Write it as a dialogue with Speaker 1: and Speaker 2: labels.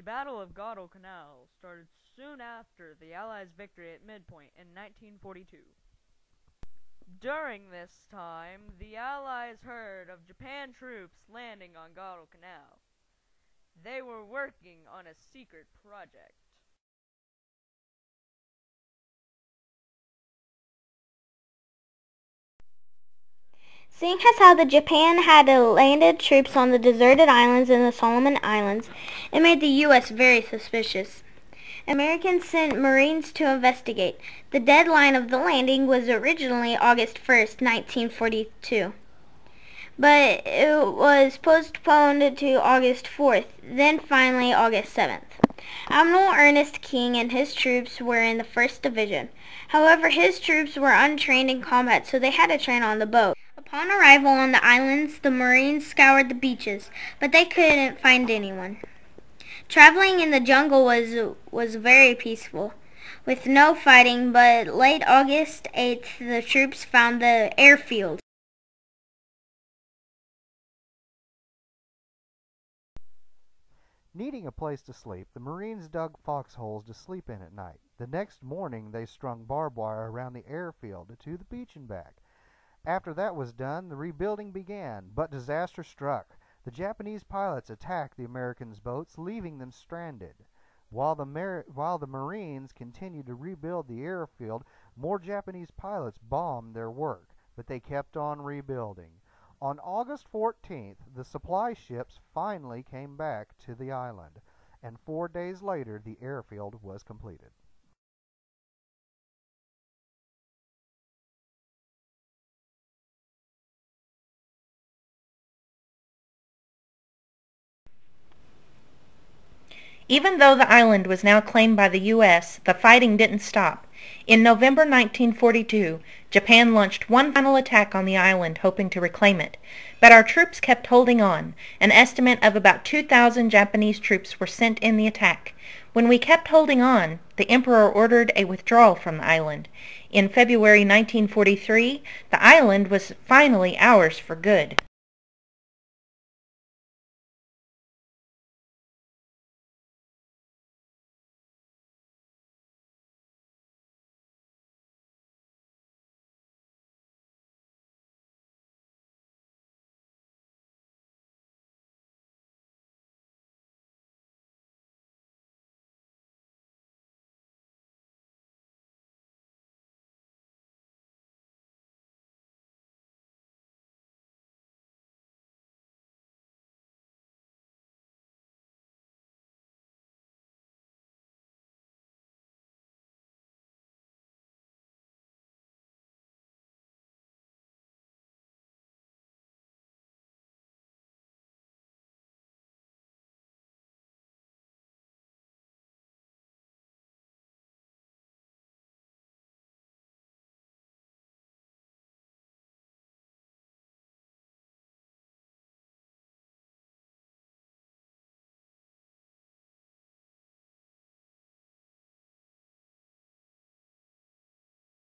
Speaker 1: The Battle of Guadalcanal started soon after the Allies' victory at Midpoint in 1942. During this time, the Allies heard of Japan troops landing on Guadalcanal. They were working on a secret project.
Speaker 2: Seeing as how the Japan had landed troops on the deserted islands in the Solomon Islands, it made the U.S. very suspicious. Americans sent Marines to investigate. The deadline of the landing was originally August 1st, 1942. But it was postponed to August 4th, then finally August 7th. Admiral Ernest King and his troops were in the 1st Division. However, his troops were untrained in combat, so they had to train on the boat. Upon arrival on the islands, the Marines scoured the beaches, but they couldn't find anyone. Traveling in the jungle was very peaceful, with no fighting, but late August 8th, the troops found the airfield.
Speaker 3: Needing a place to sleep, the Marines dug foxholes to sleep in at night. The next morning, they strung barbed wire around the airfield to the beach and back. After that was done, the rebuilding began, but disaster struck. The Japanese pilots attacked the Americans' boats, leaving them stranded. While the Marines continued to rebuild the airfield, more Japanese pilots bombed their work, but they kept on rebuilding. On August 14th, the supply ships finally came back to the island, and 4 days later the airfield was completed.
Speaker 4: Even though the island was now claimed by the U.S., the fighting didn't stop. In November 1942, Japan launched one final attack on the island, hoping to reclaim it. But our troops kept holding on. An estimate of about 2,000 Japanese troops were sent in the attack. When we kept holding on, the Emperor ordered a withdrawal from the island. In February 1943, the island was finally ours for good.